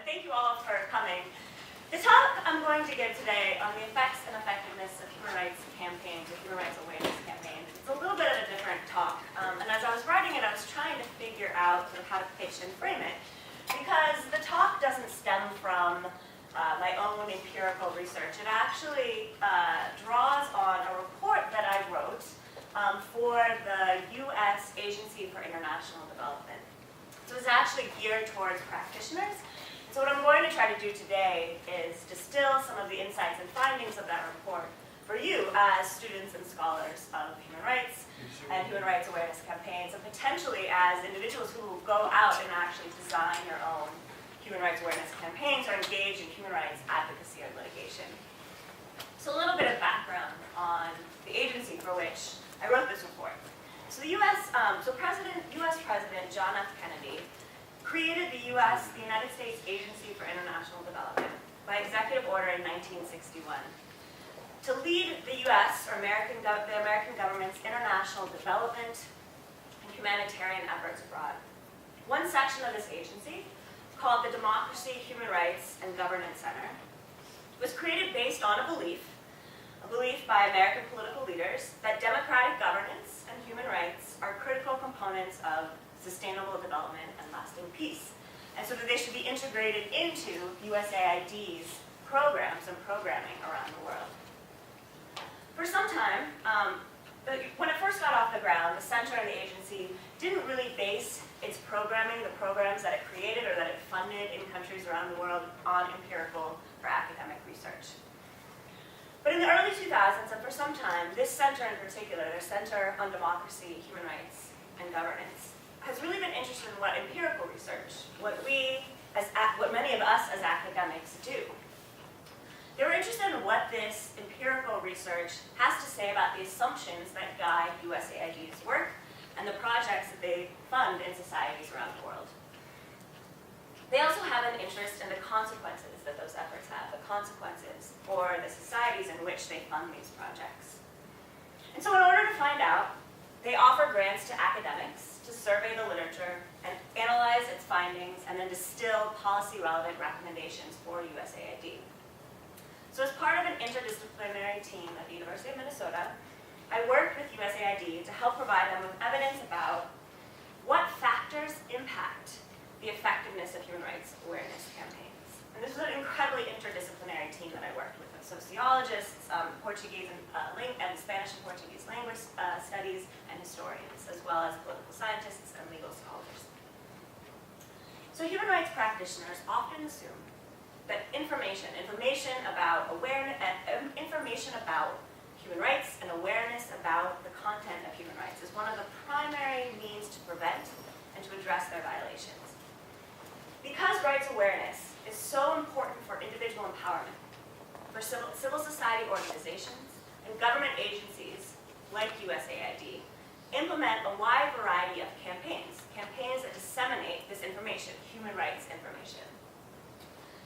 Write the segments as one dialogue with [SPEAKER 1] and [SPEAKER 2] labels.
[SPEAKER 1] and thank you all for coming. The talk I'm going to give today on the effects and effectiveness of human rights campaigns or human rights awareness campaigns, it's a little bit of a different talk. And as I was writing it, I was trying to figure out sort of how to pitch and frame it, because the talk doesn't stem from my own empirical research. It actually draws on a report that I wrote for the U.S. Agency for International Development. So it's actually geared towards practitioners. So what I'm going to try to do today is distill some of the insights and findings of that report for you as students and scholars of human rights and human rights awareness campaigns, and potentially as individuals who will go out and actually design your own human rights awareness campaigns or engage in human rights advocacy or litigation. So a little bit of background on the agency for which I wrote this report. So the U.S. President John F. Kennedy created the United States Agency for International Development by executive order in 1961 to lead the U.S. or the American government's international development and humanitarian efforts abroad. One section of this agency, called the Democracy, Human Rights, and Governance Center, was created based on a belief by American political leaders that democratic governance and human rights are critical components of sustainable development and lasting peace, and so that they should be integrated into USAID's programs and programming around the world. For some time, when it first got off the ground, the center and the agency didn't really base its programming, the programs that it created or that it funded in countries around the world, on empirical or academic research. But in the early 2000s, and for some time, this center in particular, the Center on Democracy, Human Rights, and Governance, has really been interested in what empirical research, what many of us as academics do. They were interested in what this empirical research has to say about the assumptions that guide USAID's work and the projects that they fund in societies around the world. They also have an interest in the consequences that those efforts have, the consequences for the societies in which they fund these projects. And so in order to find out, they offer grants to academics to survey the literature and analyze its findings and then distill policy-relevant recommendations for USAID. So as part of an interdisciplinary team at the University of Minnesota, I worked with USAID to help provide them with evidence about what factors impact the effectiveness of human rights awareness campaigns. And this was an incredibly interdisciplinary team that I worked with sociologists, Portuguese and Spanish and Portuguese language studies, and historians, as well as political scientists and legal scholars. So human rights practitioners often assume that information about awareness, information about human rights and awareness about the content of human rights is one of the primary means to prevent and to address their violations. Because rights awareness is so important for individual empowerment, for civil society organizations and government agencies like USAID implement a wide variety of campaigns that disseminate this information, human rights information.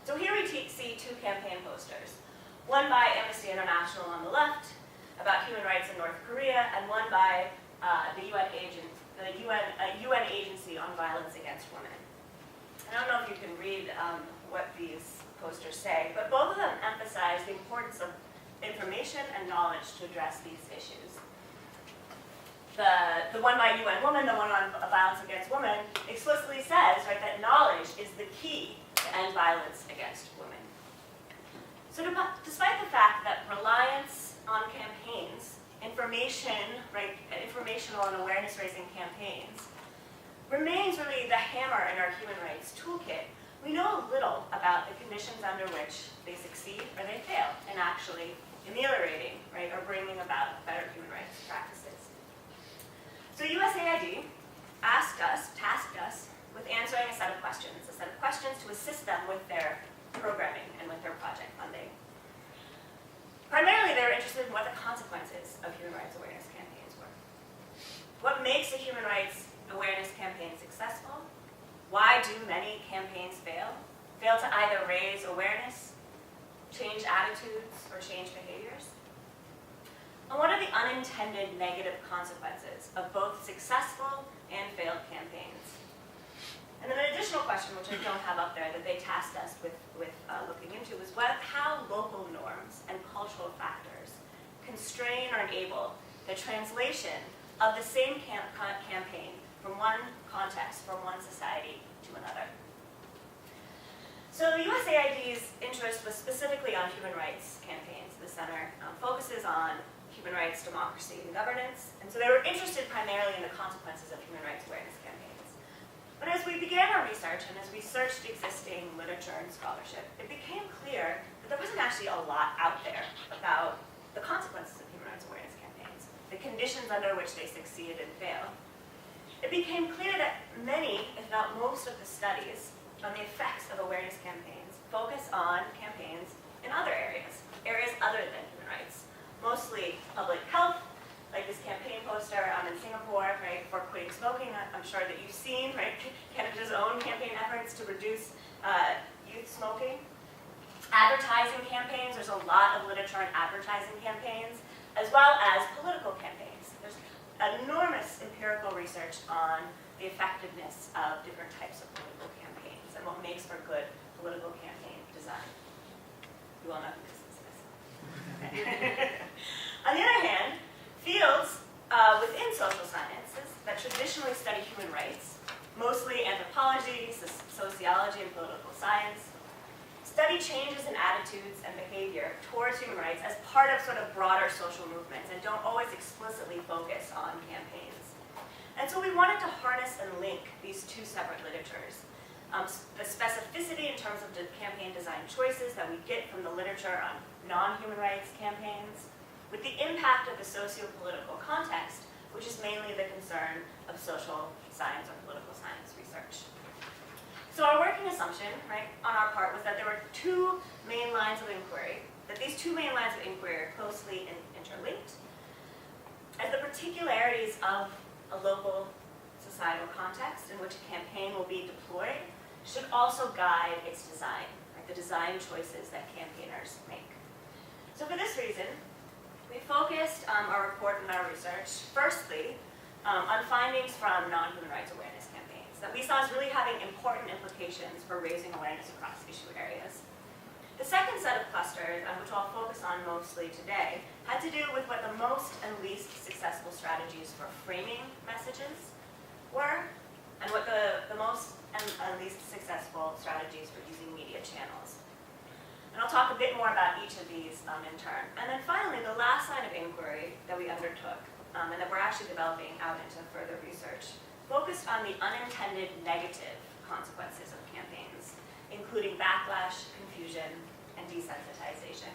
[SPEAKER 1] So here we see two campaign posters, one by Amnesty International on the left about human rights in North Korea, and one by the UN Agency on Violence Against Women. I don't know if you can read what these posters say, but both of them emphasize the importance of information and knowledge to address these issues. The one by UN Women, the one on violence against women, explicitly says, right, that knowledge is the key to end violence against women. So despite the fact that reliance on campaigns, informational and awareness-raising campaigns, remains really the hammer in our human rights toolkit, we know little about the conditions under which they succeed or they fail in actually ameliorating, right, or bringing about better human rights practices. So USAID tasked us with answering a set of questions to assist them with their programming and with their project funding. Primarily, they were interested in what the consequences of human rights awareness campaigns were. What makes a human rights awareness campaign successful? Why do many campaigns fail? Fail to either raise awareness, change attitudes, or change behaviors? And what are the unintended negative consequences of both successful and failed campaigns? And then an additional question, which I don't have up there, that they tasked us with looking into was how local norms and cultural factors constrain or enable the translation of the same campaign from one context, from one society to another. So the USAID's interest was specifically on human rights campaigns. The center focuses on human rights, democracy, and governance. And so they were interested primarily in the consequences of human rights awareness campaigns. But as we began our research and as we searched existing literature and scholarship, it became clear that there wasn't actually a lot out there about the consequences of human rights awareness campaigns, the conditions under which they succeed and fail. It became clear that many, if not most, of the studies on the effects of awareness campaigns focus on campaigns in other areas other than human rights. Mostly public health, like this campaign poster in Singapore, right, for quitting smoking. I'm sure that you've seen, right, Canada's own campaign efforts to reduce youth smoking. Advertising campaigns, there's a lot of literature on advertising campaigns, as well as political campaigns. There's enormous empirical research on the effectiveness of different types of political campaigns and what makes for good political campaign design. You all know who this is. Okay. On the other hand, fields within social sciences that traditionally study human rights, mostly anthropology, sociology, and political science, study changes in attitudes and behavior towards human rights as part of sort of broader social movements and don't always explicitly focus on campaigns. And so we wanted to harness and link these two separate literatures. The specificity in terms of the campaign design choices that we get from the literature on non-human rights campaigns with the impact of the socio-political context, which is mainly the concern of social science or political science research. So our working assumption, right, on our part was that there were two main lines of inquiry, that these two main lines of inquiry are closely interlinked, as the particularities of a local societal context in which a campaign will be deployed should also guide its design, right, the design choices that campaigners make. So for this reason, we focused our report and our research, firstly, on findings from non-human rights awareness campaigns that we saw as really having important implications for raising awareness across issue areas. The second set of clusters, which I'll focus on mostly today, had to do with what the most and least successful strategies for framing messages were, and what the most and least successful strategies for using media channels. And I'll talk a bit more about each of these in turn. And then finally, the last line of inquiry that we undertook, and that we're actually developing out into further research, focused on the unintended negative consequences of campaigns, including backlash, confusion, and desensitization.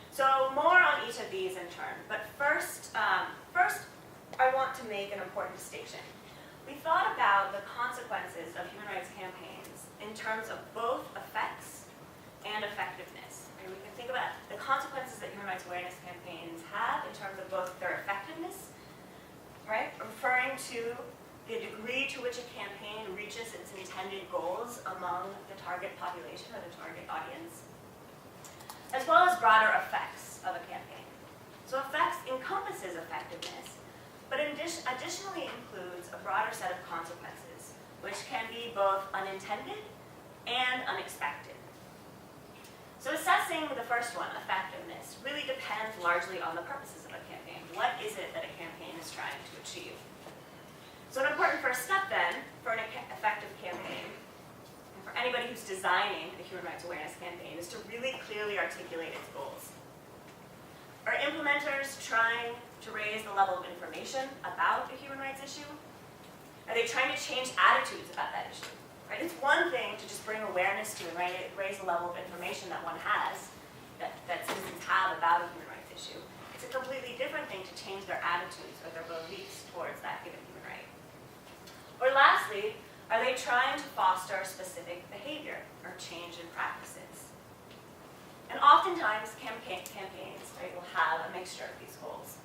[SPEAKER 1] So more on each of these in turn. But first, I want to make an important distinction. We thought about the consequences of human rights campaigns in terms of both effects and effectiveness. And we can think about the consequences that human rights awareness campaigns have in terms of both their effectiveness, right, referring to the degree to which a campaign reaches its intended goals among the target population or the target audience, as well as broader effects of a campaign. So effects encompasses effectiveness, but additionally includes a broader set of consequences, which can be both unintended and unexpected. So assessing the first one, effectiveness, really depends largely on the purposes of a campaign. What is it that a campaign is trying to achieve? So an important first step then for an effective campaign, and for anybody who's designing a human rights awareness campaign, is to really clearly articulate its goals. Are implementers trying to raise the level of information about a human rights issue? Are they trying to change attitudes about that issue? Right? It's one thing to just bring awareness to and raise the level of information that one has, that citizens have about a human rights issue. It's a completely different thing to change their attitudes or their beliefs towards that given human right. Or lastly, are they trying to foster specific behavior or change in practices? And oftentimes, campaigns, right, will have a mixture of these goals.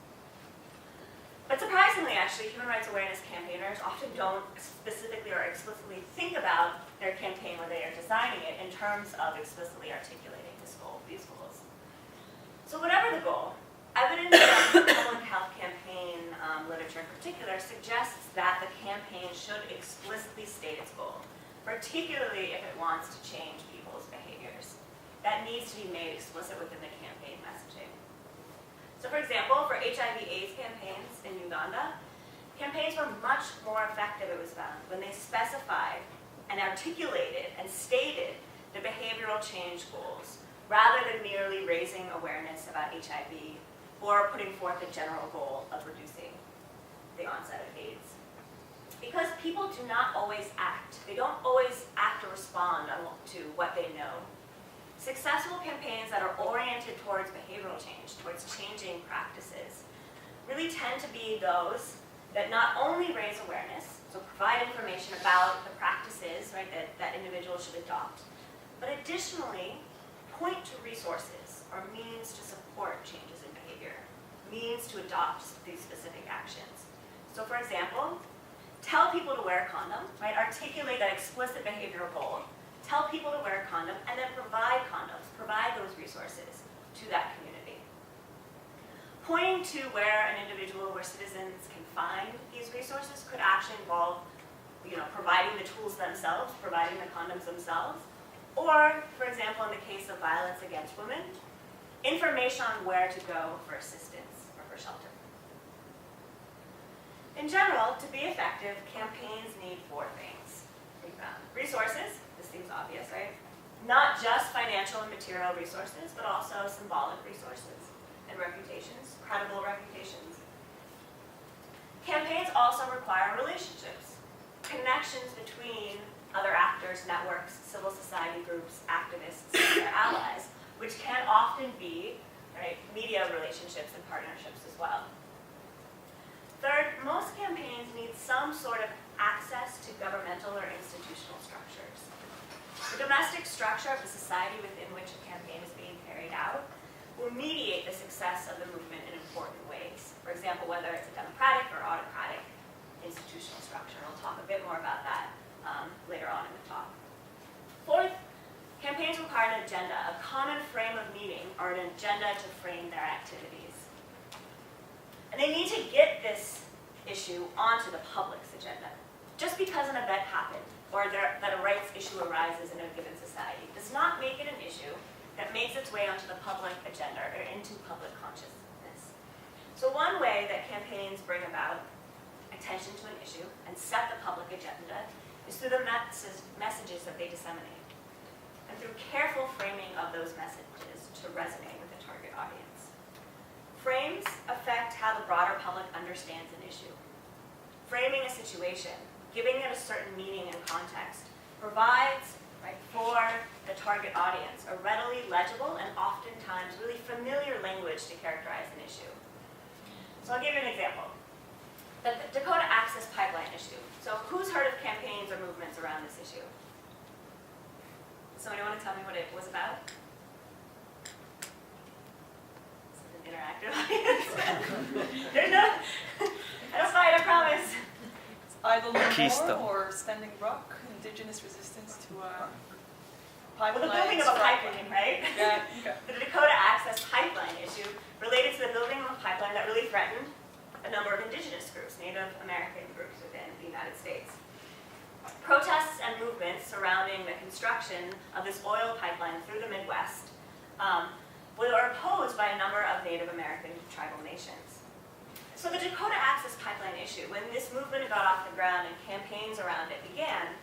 [SPEAKER 1] But surprisingly, actually, human rights awareness campaigners often don't specifically or explicitly think about their campaign when they are designing it in terms of explicitly articulating these goals. So whatever the goal, evidence from public health campaign literature in particular suggests that the campaign should explicitly state its goal, particularly if it wants to change people's behaviors. That needs to be made explicit within the campaign messaging. So for example, for HIV/AIDS campaigns in Uganda, campaigns were much more effective, it was found, when they specified and articulated and stated the behavioral change goals, rather than merely raising awareness about HIV or putting forth a general goal of reducing the onset of AIDS. Because people do not always act. They don't always act or respond to what they know. Successful campaigns that are oriented towards behavioral change, towards changing practices, really tend to be those that not only raise awareness, so provide information about the practices, right, that individuals should adopt, but additionally point to resources or means to support changes in behavior, means to adopt these specific actions. So for example, tell people to wear a condom, right? Articulate that explicit behavioral goal, tell people to wear a condom, and then provide condoms, provide those resources to that community. Pointing to where an individual, where citizens can find these resources could actually involve, providing the tools themselves, providing the condoms themselves, or, for example, in the case of violence against women, information on where to go for assistance or for shelter. In general, to be effective, campaigns need 4 things. Resources, this seems obvious, right? Not just financial and material resources, but also symbolic resources and reputations, credible reputations. Campaigns also require relationships, connections between other actors, networks, civil society groups, activists, and their allies, which can often be, right, media relationships and partnerships as well. Third, most campaigns need some sort of access to governmental or institutional structures. The domestic structure of the society within which a campaign is being carried out will mediate the success of the movement in important ways. For example, whether it's a democratic or autocratic institutional structure. I'll talk a bit more about that later on in the talk. Fourth, campaigns require an agenda, a common frame of meaning, or an agenda to frame their activities. And they need to get this issue onto the public's agenda. Just because an event happened, or that a rights issue arises in a given society, does not make it an issue that makes its way onto the public agenda or into public consciousness. So one way that campaigns bring about attention to an issue and set the public agenda is through the messages that they disseminate, and through careful framing of those messages to resonate with the target audience. Frames affect how the broader public understands an issue. Framing a situation, giving it a certain meaning and context, provides, right, for the target audience a readily legible and oftentimes really familiar language to characterize an issue. So I'll give you an example. The Dakota Access Pipeline issue. So who's heard of campaigns or movements around this issue? Does somebody want to tell me what it was about? This is an interactive audience. There's no, I don't fight, I promise.
[SPEAKER 2] It's Idle No More or Standing Rock, indigenous resistance to pipeline.
[SPEAKER 1] Well, the building of a pipeline, right?
[SPEAKER 2] Yeah. Okay.
[SPEAKER 1] The Dakota Access Pipeline issue related to the building of a pipeline that really threatened a number of indigenous groups, Native American groups within the United States. Protests and movements surrounding the construction of this oil pipeline through the Midwest were opposed by a number of Native American tribal nations. So the Dakota Access Pipeline issue, when this movement got off the ground and campaigns around it began,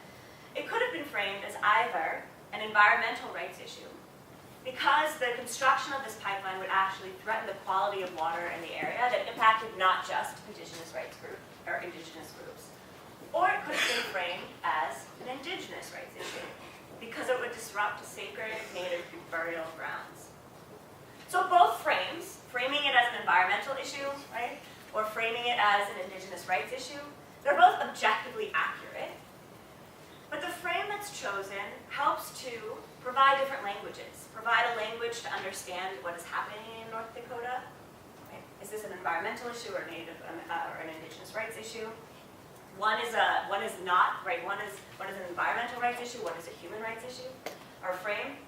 [SPEAKER 1] it could have been framed as either an environmental rights issue, because the construction of this pipeline would actually threaten the quality of water in the area that impacted not just indigenous rights groups or indigenous groups. Or it could have been framed as an indigenous rights issue, because it would disrupt sacred native burial grounds. So both frames, framing it as an environmental issue, right, or framing it as an indigenous rights issue, they're both objectively accurate. But the frame that's chosen helps to provide different languages, provide a language to understand what is happening in North Dakota. Right? Is this an environmental issue or native or an indigenous rights issue? One is not, right? One is an environmental rights issue, one is a human rights issue, or frame.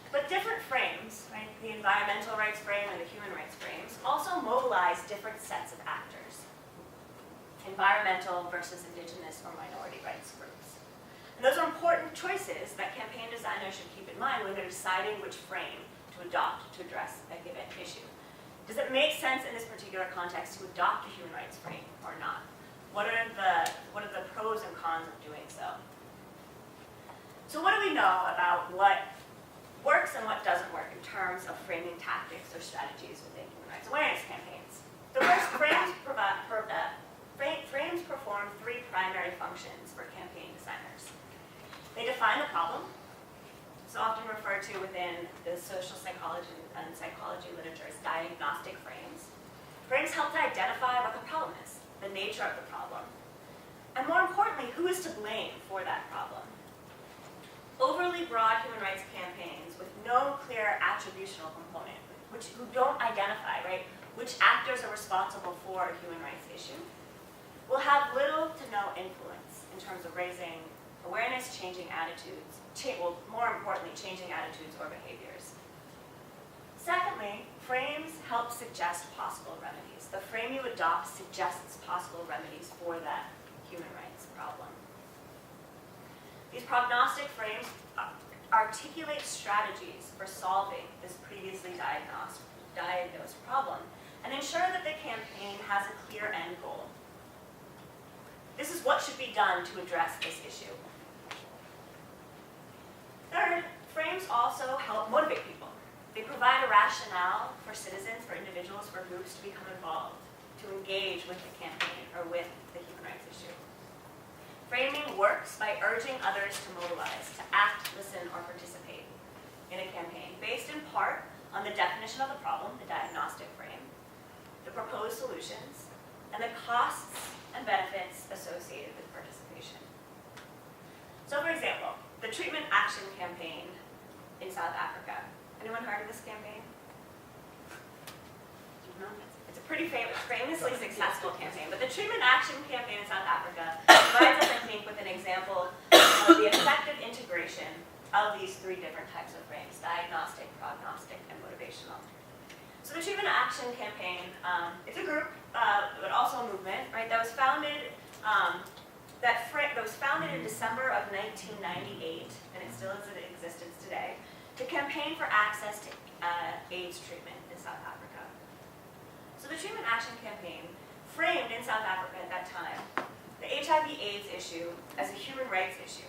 [SPEAKER 1] But different frames, right? The environmental rights frame and the human rights frames also mobilize different sets of actors. environmental versus indigenous or minority rights groups. And those are important choices that campaign designers should keep in mind when they're deciding which frame to adopt to address a given issue. Does it make sense in this particular context to adopt a human rights frame or not? What are the pros and cons of doing so? So what do we know about what works and what doesn't work in terms of framing tactics or strategies within human rights awareness campaigns? The first, frames perform three primary functions for campaign designers. They define the problem. It's often referred to within the social psychology and psychology literature as diagnostic frames. Frames help to identify what the problem is, the nature of the problem, and more importantly, who is to blame for that problem. Overly broad human rights campaigns with no clear attributional component, who don't identify, right, which actors are responsible for a human rights issue, will have little to no influence in terms of raising awareness, changing attitudes, more importantly, changing attitudes or behaviors. Secondly, frames help suggest possible remedies. The frame you adopt suggests possible remedies for that human rights problem. These prognostic frames articulate strategies for solving this previously diagnosed problem and ensure that the campaign has a clear end goal. This is what should be done to address this issue. Third, frames also help motivate people. They provide a rationale for citizens, for individuals, for groups to become involved, to engage with the campaign or with the human rights issue. Framing works by urging others to mobilize, to act, listen, or participate in a campaign, based in part on the definition of the problem, the diagnostic frame, the proposed solutions, and the costs and benefits associated with participation. So for example, the Treatment Action Campaign in South Africa. Anyone heard of this campaign? No? It's a pretty famously successful campaign, but the Treatment Action Campaign in South Africa provides us, I think, with an example of the effective integration of these three different types of frames: diagnostic, prognostic, and motivational. So the Treatment Action Campaign, it's a group, but also a movement, right? That was founded in December of 1998, and it still is in existence today, to campaign for access to AIDS treatment in South Africa. So the Treatment Action Campaign framed in South Africa at that time the HIV/AIDS issue as a human rights issue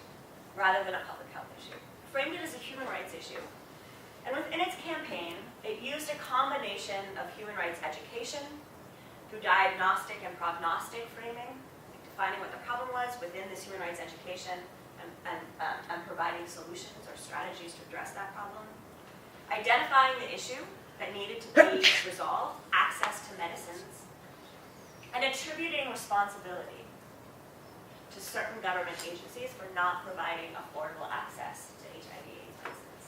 [SPEAKER 1] rather than a public health issue. Framed it as a human rights issue. And within its campaign, it used a combination of human rights education through diagnostic and prognostic framing, defining what the problem was within this human rights education and providing solutions or strategies to address that problem, identifying the issue that needed to be resolved, access to medicines, and attributing responsibility to certain government agencies for not providing affordable access to HIV/AIDS medicines.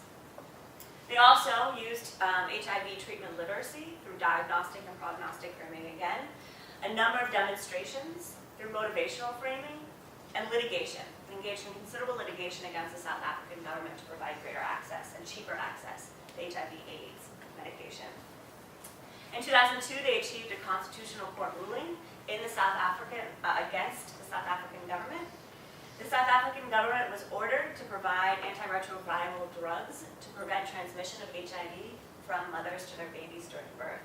[SPEAKER 1] They also used HIV treatment literacy through diagnostic and prognostic framing again, a number of demonstrations through motivational framing, and litigation. They engaged in considerable litigation against the South African government to provide greater access and cheaper access to HIV/AIDS medication. In 2002, they achieved a constitutional court ruling in the against the South African government. The South African government was ordered to provide antiretroviral drugs to prevent transmission of HIV from mothers to their babies during birth.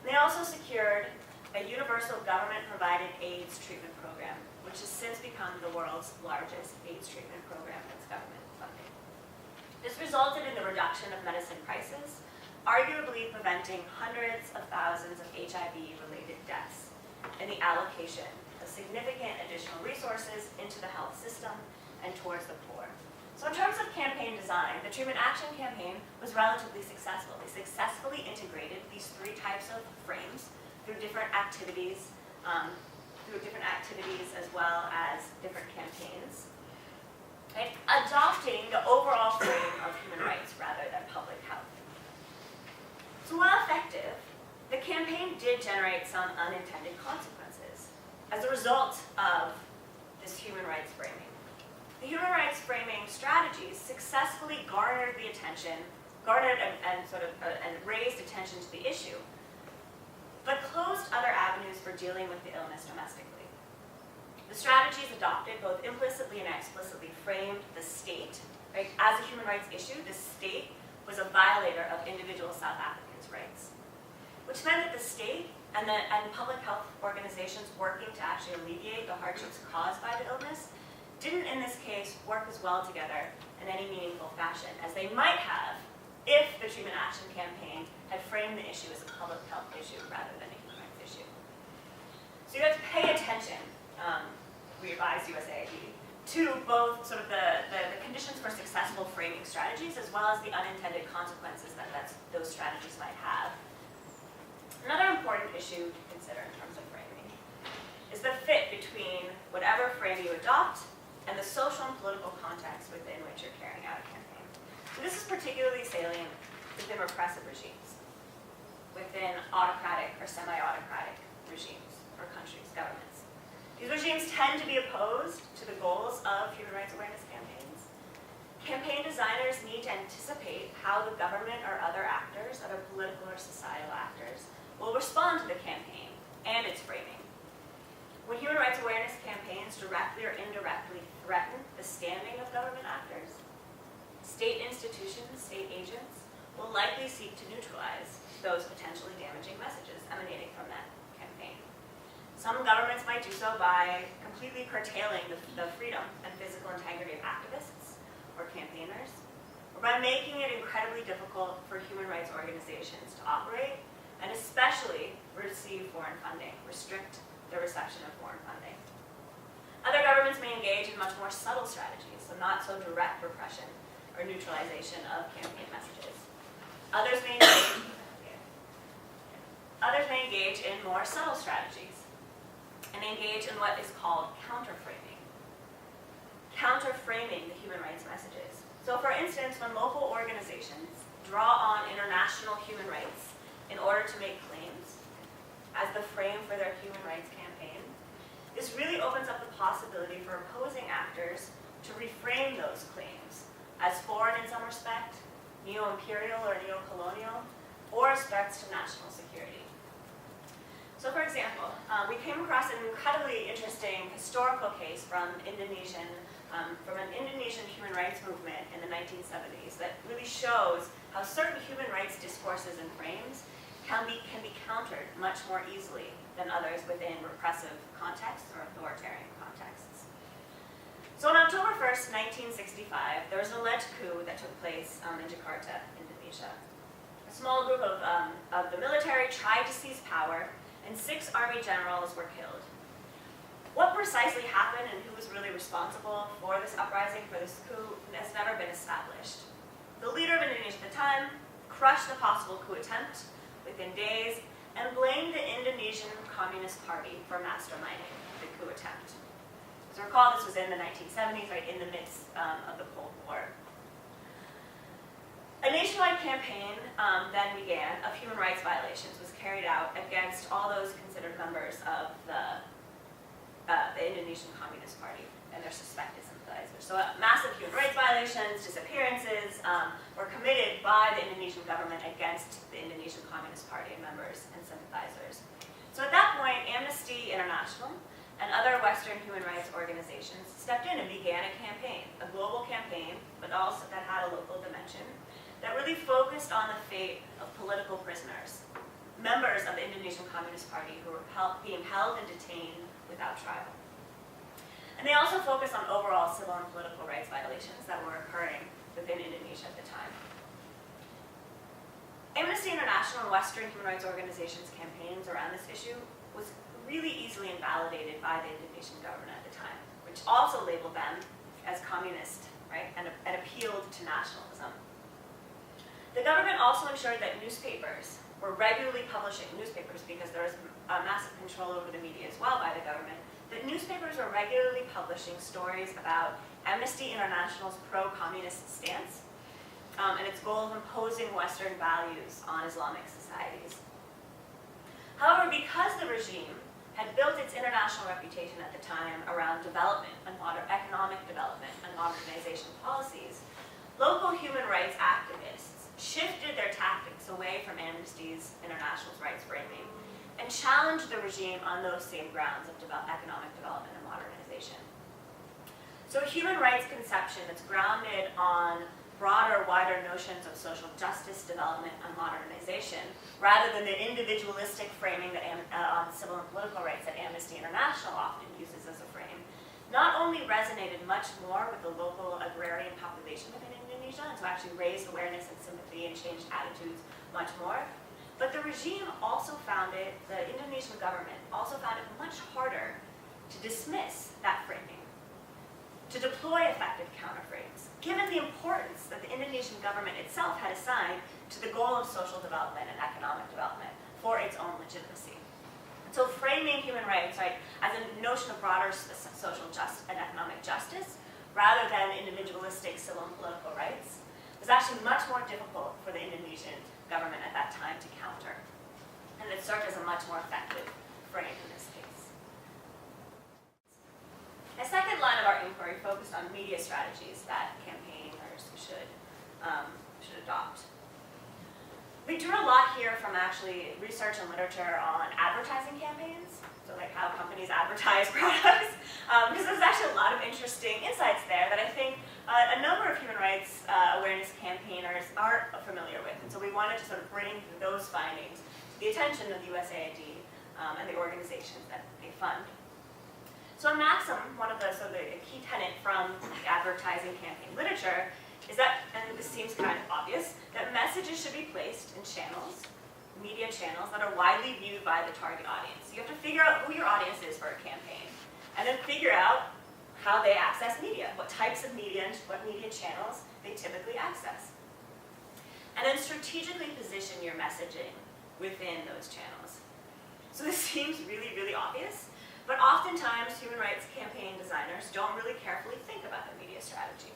[SPEAKER 1] They also secured a universal government-provided AIDS treatment program, which has since become the world's largest AIDS treatment program that's government funded. This resulted in the reduction of medicine prices, arguably preventing hundreds of thousands of HIV-related deaths, and the allocation of significant additional resources into the health system and towards the poor. So in terms of campaign design, the Treatment Action Campaign was relatively successful. They successfully integrated these three types of frames through different activities, as well as different campaigns, right? Adopting the overall frame of human rights rather than public health. So while effective, the campaign did generate some unintended consequences as a result of this human rights framing. The human rights framing strategies successfully garnered the attention, and raised attention to the issue, but closed other avenues for dealing with the illness domestically. The strategies adopted, both implicitly and explicitly, framed the state, right? As a human rights issue, the state was a violator of individual South Africans' rights, which meant that the state and public health organizations working to actually alleviate the hardships caused by the illness didn't, in this case, work as well together in any meaningful fashion as they might have if the Treatment Action Campaign had framed the issue as a public health issue rather than a human rights issue. So you have to pay attention, we advise USAID, to both sort of the conditions for successful framing strategies as well as the unintended consequences that those strategies might have. Another important issue to consider in terms of framing is the fit between whatever frame you adopt and the social and political context within which you're carrying out a campaign. So this is particularly salient within repressive regimes, within autocratic or semi-autocratic regimes or countries, governments. These regimes tend to be opposed to the goals of human rights awareness campaigns. Campaign designers need to anticipate how the government or other actors, other political or societal actors, will respond to the campaign and its framing. When human rights awareness campaigns directly or indirectly threaten the standing of government actors, state institutions, state agents, will likely seek to neutralize those potentially damaging messages emanating from that campaign. Some governments might do so by completely curtailing the freedom and physical integrity of activists or campaigners, or by making it incredibly difficult for human rights organizations to operate and especially receive foreign funding, restrict the reception of foreign funding. Other governments may engage in much more subtle strategies, so not so direct repression or neutralization of campaign messages. Others may engage in more subtle strategies and engage in what is called counterframing. Counterframing the human rights messages. So for instance, when local organizations draw on international human rights in order to make claims as the frame for their human rights campaign, this really opens up the possibility for opposing actors to reframe those claims as foreign in some respect, neo-imperial or neo-colonial, or as threats to national security. So for example, we came across an incredibly interesting historical case from an Indonesian human rights movement in the 1970s that really shows how certain human rights discourses and frames can be countered much more easily than others within repressive contexts or authoritarian contexts. So on October 1st, 1965, there was an alleged coup that took place in Jakarta, Indonesia. A small group of the military tried to seize power, and 6 army generals were killed. What precisely happened and who was really responsible for this uprising, for this coup, has never been established. The leader of Indonesia at the time crushed the possible coup attempt within days and blamed the Indonesian Communist Party for masterminding the coup attempt. As you recall, this was in the 1970s, right in the midst of the Cold War. A nationwide campaign then began of human rights violations was carried out against all those considered members of the Indonesian Communist Party and their suspected sympathizers. So massive human rights violations, disappearances were committed by the Indonesian government against the Indonesian Communist Party members and sympathizers. So at that point, Amnesty International and other Western human rights organizations stepped in and began a campaign, a global campaign, but also that had a local dimension, that really focused on the fate of political prisoners, members of the Indonesian Communist Party who were being held and detained without trial. And they also focused on overall civil and political rights violations that were occurring within Indonesia at the time. Amnesty International and Western human rights organizations' campaigns around this issue was really easily invalidated by the Indonesian government at the time, which also labeled them as communist, right, and appealed to nationalism. The government also ensured that newspapers were regularly publishing, newspapers because there was massive control over the media as well by the government, that newspapers were regularly publishing stories about Amnesty International's pro-communist stance and its goal of imposing Western values on Islamic societies. However, because the regime had built its international reputation at the time around development and economic development and modernization policies, local human rights activists shifted their tactics away from Amnesty International's rights framing and and challenge the regime on those same grounds of economic development and modernization. So a human rights conception that's grounded on broader, wider notions of social justice, development, and modernization, rather than the individualistic framing that on civil and political rights that Amnesty International often uses as a frame, not only resonated much more with the local agrarian population within Indonesia, and so actually raised awareness and sympathy and changed attitudes much more, but the regime also found it, the Indonesian government also found it much harder to dismiss that framing, to deploy effective counterframes, given the importance that the Indonesian government itself had assigned to the goal of social development and economic development for its own legitimacy. And so framing human rights, right, as a notion of broader social and economic justice, rather than individualistic civil and political rights, was actually much more difficult for the Indonesian government at that time to counter. And it served as a much more effective frame in this case. A second line of our inquiry focused on media strategies that campaigners should adopt. We drew a lot here from actually research and literature on advertising campaigns, so like how companies advertise products, because there's actually a lot of interesting insights there that I think a number of human rights awareness campaigners aren't familiar with, and so we wanted to sort of bring those findings to the attention of USAID and the organizations that they fund. So a maxim, one of the key tenet from the advertising campaign literature is that, and this seems kind of obvious, that messages should be placed in channels, media channels, that are widely viewed by the target audience. You have to figure out who your audience is for a campaign, and then figure out how they access media, what types of media and what media channels they typically access. And then strategically position your messaging within those channels. So this seems really, really obvious, but oftentimes human rights campaign designers don't really carefully think about their media strategy.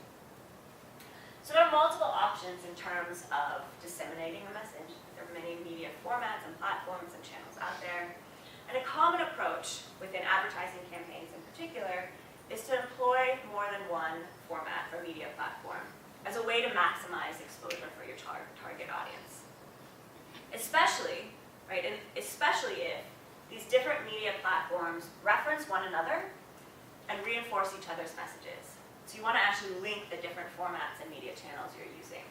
[SPEAKER 1] So there are multiple options in terms of disseminating a message. There are many media formats and platforms and channels out there. And a common approach within advertising campaigns in particular is to employ more than one format or media platform as a way to maximize exposure for your target audience. Especially if these different media platforms reference one another and reinforce each other's messages. So you want to actually link the different formats and media channels you're using.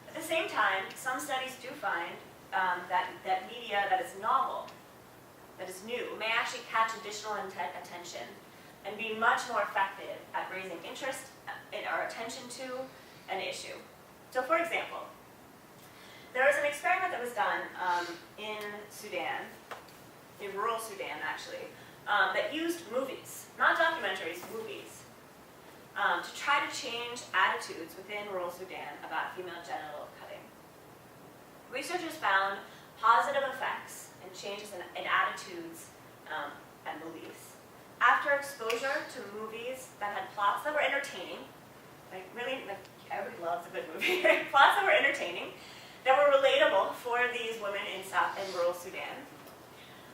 [SPEAKER 1] At the same time, some studies do find that media that is novel, that is new, may actually catch additional attention and be much more effective at raising interest or attention to an issue. So for example, there was an experiment that was done in Sudan, in rural Sudan actually, that used movies, not documentaries, movies, to try to change attitudes within rural Sudan about female genital cutting. Researchers found positive effects and changes in attitudes and beliefs after exposure to movies that had plots that were entertaining, everybody loves a good movie, plots that were entertaining, that were relatable for these women in rural Sudan,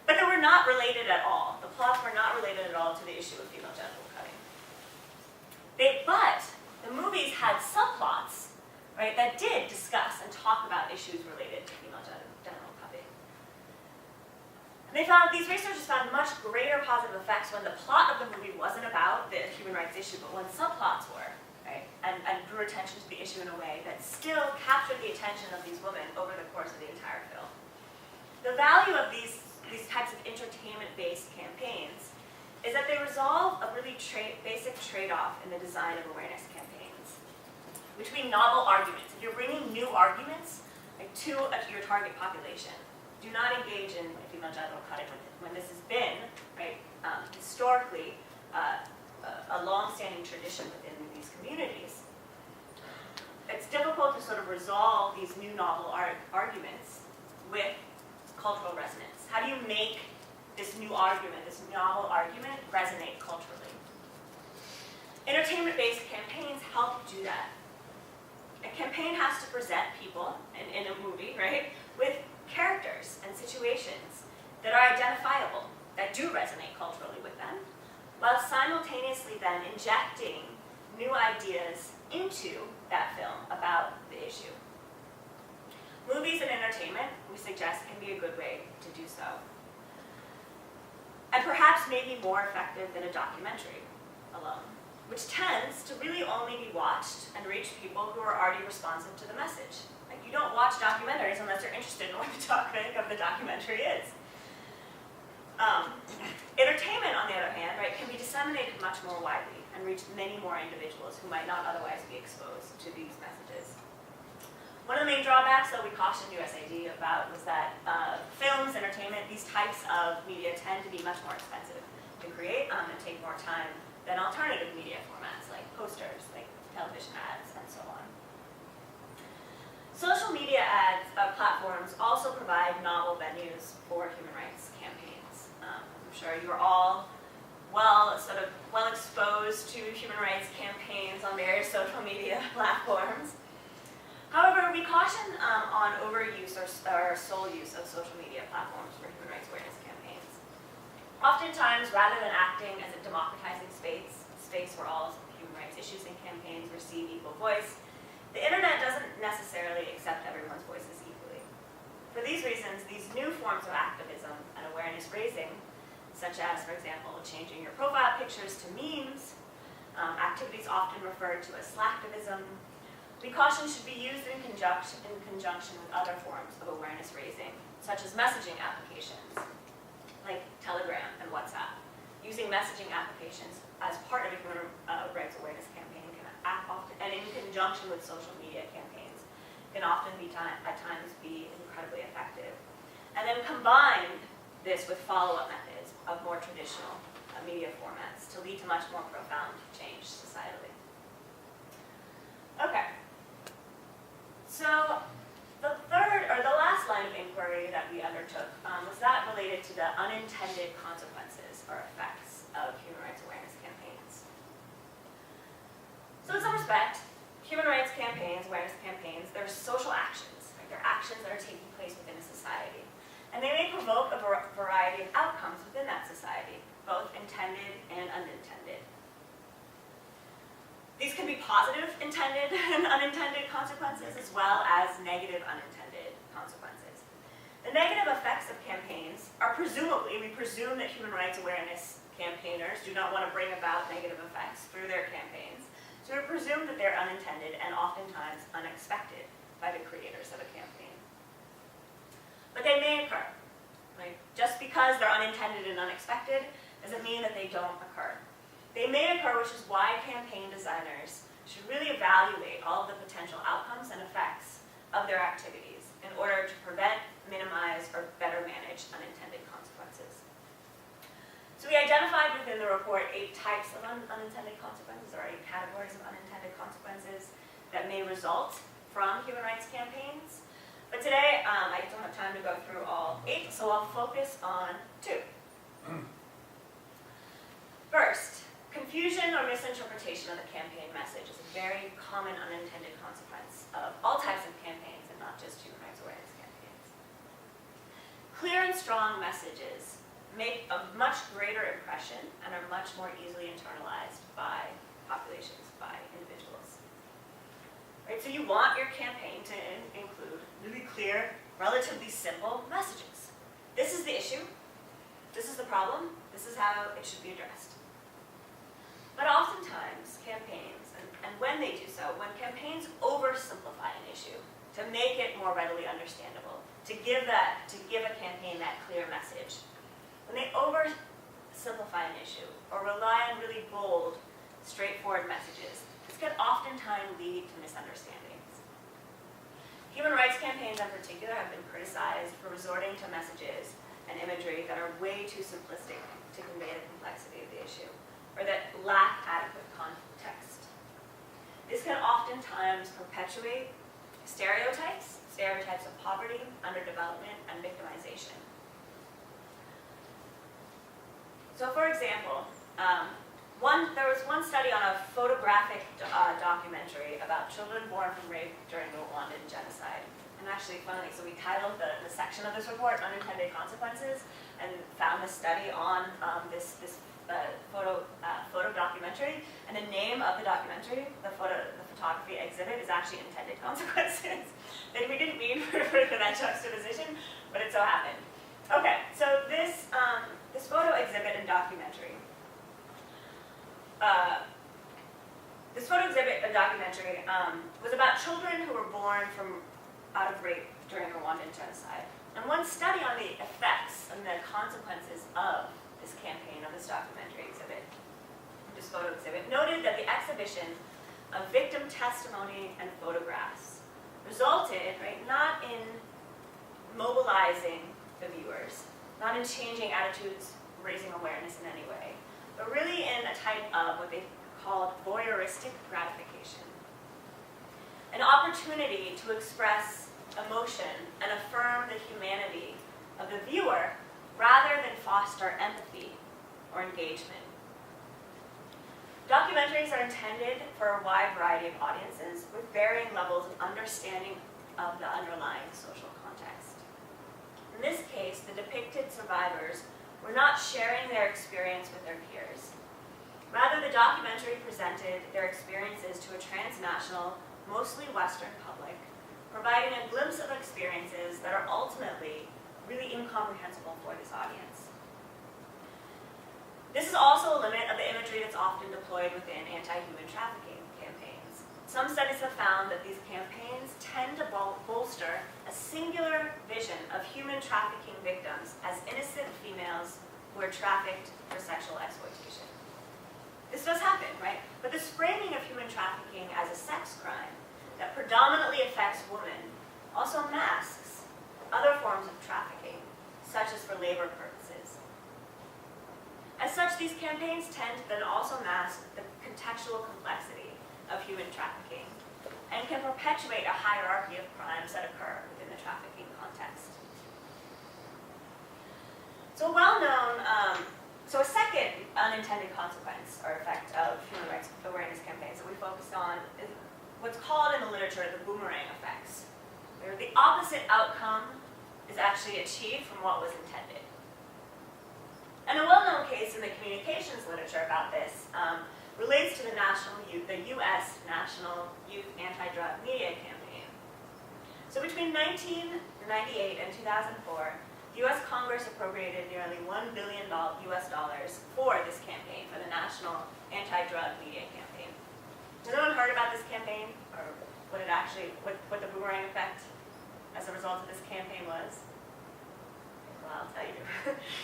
[SPEAKER 1] but that were not related at all. The plots were not related at all to the issue of female genital cutting. But the movies had subplots, right, that did discuss and talk about issues related to female genital cutting. And these researchers found much greater positive effects when the plot of the movie wasn't about the human rights issue, but when subplots were, right, and drew attention to the issue in a way that still captured the attention of these women over the course of the entire film. The value of these types of entertainment-based campaigns is that they resolve a really basic trade-off in the design of awareness campaigns between novel arguments. If you're bringing new arguments to your target population, do not engage in female genital cutting when this has been, right, historically, a long-standing tradition within these communities. It's difficult to sort of resolve these new novel arguments with cultural resonance. How do you make this new argument, this novel argument, resonate culturally? Entertainment-based campaigns help do that. A campaign has to present people in a movie, right, with characters and situations that are identifiable, that do resonate culturally with them, while simultaneously then injecting new ideas into that film about the issue. Movies and entertainment, we suggest, can be a good way to do so. And perhaps maybe more effective than a documentary alone, which tends to really only be watched and reach people who are already responsive to the message. Like, you don't watch documentaries unless you're interested in what the topic of the documentary is. Entertainment, on the other hand, right, can be disseminated much more widely and reach many more individuals who might not otherwise be exposed to these messages. One of the main drawbacks that we cautioned USAID about was that films, entertainment, these types of media tend to be much more expensive to create and take more time than alternative media formats like posters, like television ads, and so on. Social media ads platforms also provide novel venues for human rights campaigns. I'm sure you're all well exposed to human rights campaigns on various social media platforms. However, we caution on overuse or sole use of social media platforms for human rights awareness campaigns. Oftentimes, rather than acting as a democratizing space where all human rights issues and campaigns receive equal voice, the internet doesn't necessarily accept everyone's voices equally. For these reasons, these new forms of activism and awareness raising, such as, for example, changing your profile pictures to memes, activities often referred to as slacktivism, we caution should be used in conjunction with other forms of awareness raising, such as messaging applications, like Telegram and WhatsApp. Using messaging applications as part of a human rights awareness campaign and in conjunction with social media campaigns can often be at times be incredibly effective. And then combine this with follow-up methods of more traditional media formats to lead to much more profound change societally. Okay. So the last line of inquiry that we undertook was that related to the unintended consequences or effects of human rights awareness campaigns. So in some respect, human rights campaigns, awareness campaigns, they're social actions. Right? They're actions that are taking place within a society. And they may provoke a variety of outcomes within that society, both intended and unintended. These can be positive intended and unintended consequences, as well as negative unintended consequences. The negative effects of campaigns are we presume that human rights awareness campaigners do not want to bring about negative effects through their campaigns. So we presume that they're unintended and oftentimes unexpected by the creators of a campaign. But they may occur. Right? Just because they're unintended and unexpected doesn't mean that they don't occur. They may occur, which is why campaign designers should really evaluate all of the potential outcomes and effects of their activities in order to prevent, minimize, or better manage unintended consequences. So we identified within the report 8 types of unintended consequences, or 8 categories of unintended consequences that may result from human rights campaigns. But today, I don't have time to go through all 8, so I'll focus on 2. First, confusion or misinterpretation of the campaign message is a very common unintended consequence of all types of campaigns and not just human rights awareness campaigns. Clear and strong messages make a much greater impression and are much more easily internalized by populations, by individuals. Right? So you want your campaign to include really clear, relatively simple messages. This is the issue, this is the problem, this is how it should be addressed. But oftentimes, campaigns, and when they do so, when campaigns oversimplify an issue to make it more readily understandable, to give a campaign that clear message, when they oversimplify an issue or rely on really bold, straightforward messages, this can oftentimes lead to misunderstandings. Human rights campaigns in particular have been criticized for resorting to messages and imagery that are way too simplistic to convey the complexity of the issue, or that lack adequate context. This can oftentimes perpetuate stereotypes of poverty, underdevelopment, and victimization. So for example, there was one study on a photographic documentary about children born from rape during the Rwandan genocide. And actually, funnily, so we titled the section of this report "Unintended Consequences" and found this study on this photo documentary. And the name of the documentary, the photography exhibit is actually intended consequences that we didn't mean for that juxtaposition, but it so happened. Okay, so this photo exhibit and documentary. This photo exhibit and documentary was about children who were born out of rape during the Rwandan genocide. And one study on the effects and the consequences of this campaign, of this documentary exhibit, this photo exhibit, noted that the exhibition of victim testimony and photographs resulted, right, not in mobilizing the viewers, not in changing attitudes, raising awareness in any way, but really in a type of what they called voyeuristic gratification. An opportunity to express emotion and affirm the humanity of the viewer rather than foster empathy or engagement. Documentaries are intended for a wide variety of audiences with varying levels of understanding of the underlying social context. In this case, the depicted survivors were not sharing their experience with their peers. Rather, the documentary presented their experiences to a transnational, mostly Western public, providing a glimpse of experiences that are ultimately really incomprehensible for this audience. This is also a limit of the imagery that's often deployed within anti-human trafficking campaigns. Some studies have found that these campaigns tend to bolster a singular vision of human trafficking victims as innocent females who are trafficked for sexual exploitation. This does happen, right? But this framing of human trafficking as a sex crime that predominantly affects women also masks other forms of trafficking, such as for labor purposes. As such, these campaigns tend to then also mask the contextual complexity of human trafficking and can perpetuate a hierarchy of crimes that occur within the trafficking context. So a second unintended consequence or effect of human rights awareness campaigns that we focused on is what's called in the literature the boomerang effects, where the opposite outcome is actually achieved from what was intended. And a well-known case in the communications literature about this relates to the U.S. National Youth Anti-Drug Media Campaign. So between 1998 and 2004, the U.S. Congress appropriated nearly $1 billion for this campaign, for the National Anti-Drug Media Campaign. Has anyone heard about this campaign, or what the boomerang effect as a result of this campaign was? Well, I'll tell you.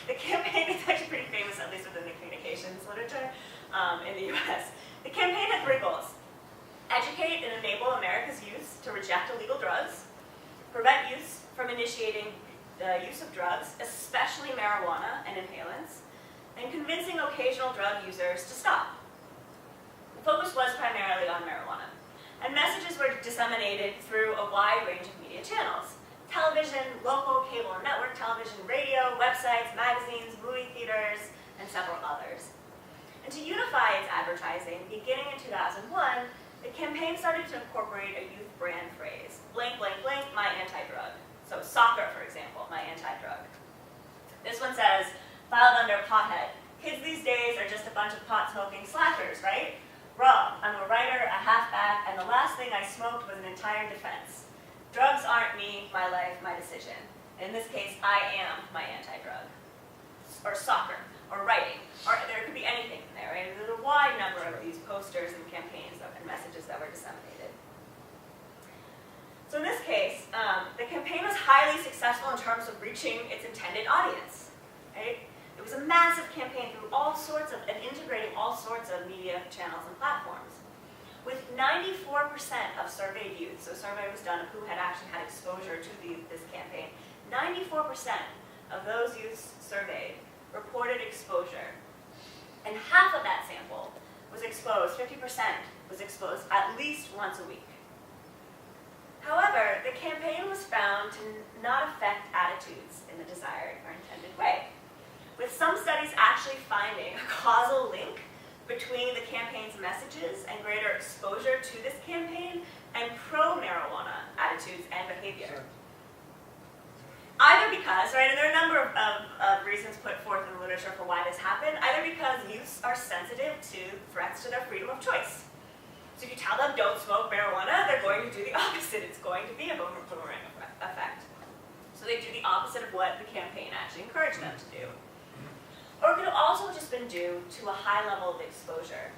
[SPEAKER 1] The campaign is actually pretty famous, at least within the communications literature in the U.S. The campaign had 3 goals: educate and enable America's youth to reject illegal drugs, prevent youth from initiating the use of drugs, especially marijuana and inhalants, and convincing occasional drug users to stop. The focus was primarily on marijuana, and messages were disseminated through a wide range of media channels: television, local, cable and network television, radio, websites, magazines, movie theaters, and several others. And to unify its advertising, beginning in 2001, the campaign started to incorporate a youth brand phrase: blank, blank, blank, my anti-drug. So soccer, for example, my anti-drug. This one says, filed under pothead: kids these days are just a bunch of pot-smoking slackers, right? Wrong. I'm a writer, a halfback, and the last thing I smoked was an entire defense. Drugs aren't me, my life, my decision. In this case, I am my anti-drug. Or soccer, or writing, or there could be anything in there, right? There's a wide number of these posters and campaigns and messages that were disseminated. So in this case, the campaign was highly successful in terms of reaching its intended audience, right? It was a massive campaign through and integrating all sorts of media channels and platforms. With 94% of surveyed youth, so a survey was done of who had actually had exposure to this campaign, 94% of those youths surveyed reported exposure. And half of that sample was exposed, 50% was exposed at least once a week. However, the campaign was found to not affect attitudes in the desired or intended way, with some studies actually finding a causal link between the campaign's messages and greater exposure to this campaign and pro-marijuana attitudes and behavior. Sure. Either because, right, and there are a number of reasons put forth in the literature for why this happened, either because youths are sensitive to threats to their freedom of choice. So if you tell them don't smoke marijuana, they're going to do the opposite. It's going to be a boomerang effect. So they do the opposite of what the campaign actually encouraged them to do. Or it could have also just been due to a high level of exposure.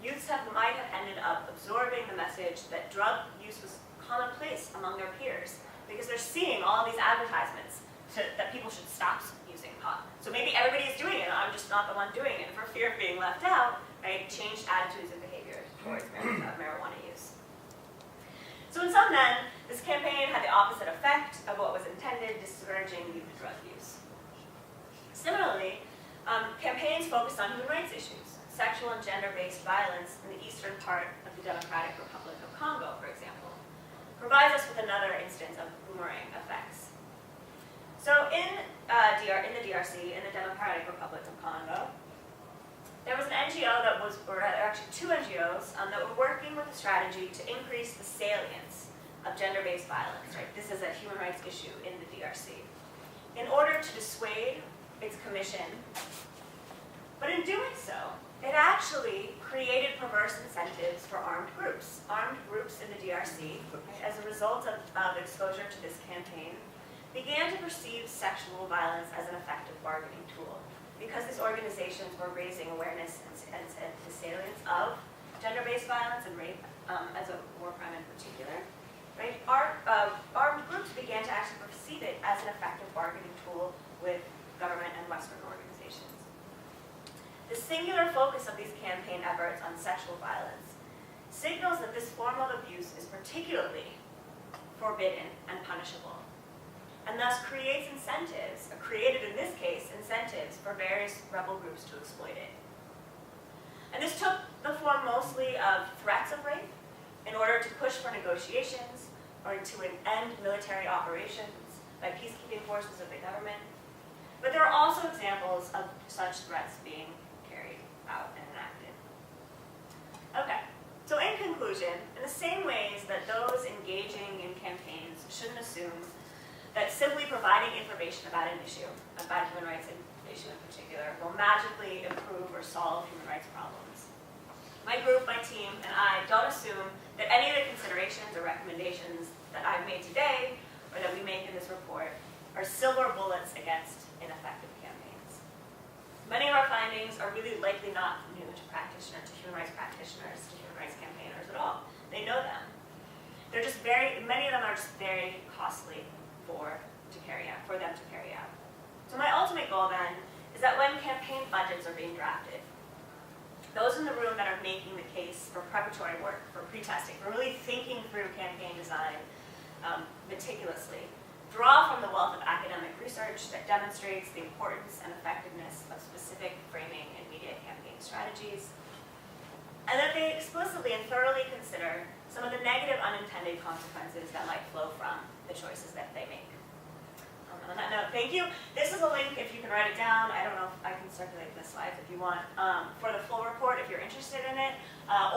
[SPEAKER 1] Youths might have ended up absorbing the message that drug use was commonplace among their peers because they're seeing all these advertisements that people should stop using pot. So maybe everybody is doing it, I'm just not the one doing it. And for fear of being left out, right, changed attitudes and behavior towards marijuana use. So in some then, this campaign had the opposite effect of what was intended, discouraging youth drug use. Similarly, campaigns focused on human rights issues, sexual and gender-based violence in the eastern part of the Democratic Republic of Congo, for example, provides us with another instance of boomerang effects. So in the DRC, in the Democratic Republic of Congo, there was an NGO that was, or actually two NGOs, that were working with a strategy to increase the salience of gender-based violence. Right? This is a human rights issue in the DRC. In order to dissuade its commission, but in doing so, it actually created perverse incentives for armed groups. Armed groups in the DRC, as a result of exposure to this campaign, began to perceive sexual violence as an effective bargaining tool because these organizations were raising awareness and the salience of gender-based violence and rape as a war crime in particular. Right? Armed groups began to actually perceive it as an effective bargaining tool with government and Western organizations. The singular focus of these campaign efforts on sexual violence signals that this form of abuse is particularly forbidden and punishable, and thus creates incentives, created in this case, incentives for various rebel groups to exploit it. And this took the form mostly of threats of rape in order to push for negotiations or to end military operations by peacekeeping forces of the government. But there are also examples of such threats being carried out and enacted. Okay, so in conclusion, in the same ways that those engaging in campaigns shouldn't assume that simply providing information about an issue, about human rights issue in particular, will magically improve or solve human rights problems. My group, my team, and I don't assume that any of the considerations or recommendations that I've made today or that we make in this report are silver bullets against ineffective campaigns. Many of our findings are really likely not new to human rights practitioners, to human rights campaigners at all. They know them. They're just many of them are just very costly for them to carry out. So my ultimate goal then is that when campaign budgets are being drafted, those in the room that are making the case for preparatory work, for pre-testing, for really thinking through campaign design meticulously, draw from the wealth of academic research that demonstrates the importance and effectiveness of specific framing and media campaign strategies, and that they explicitly and thoroughly consider some of the negative unintended consequences that might flow from the choices that they make. On that note, thank you. This is a link if you can write it down. I don't know if I can circulate the slides if you want, for the full report if you're interested in it,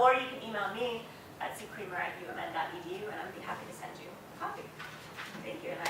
[SPEAKER 1] or you can email me at ccreamer@umn.edu and I'd be happy to send you a copy. Thank you. And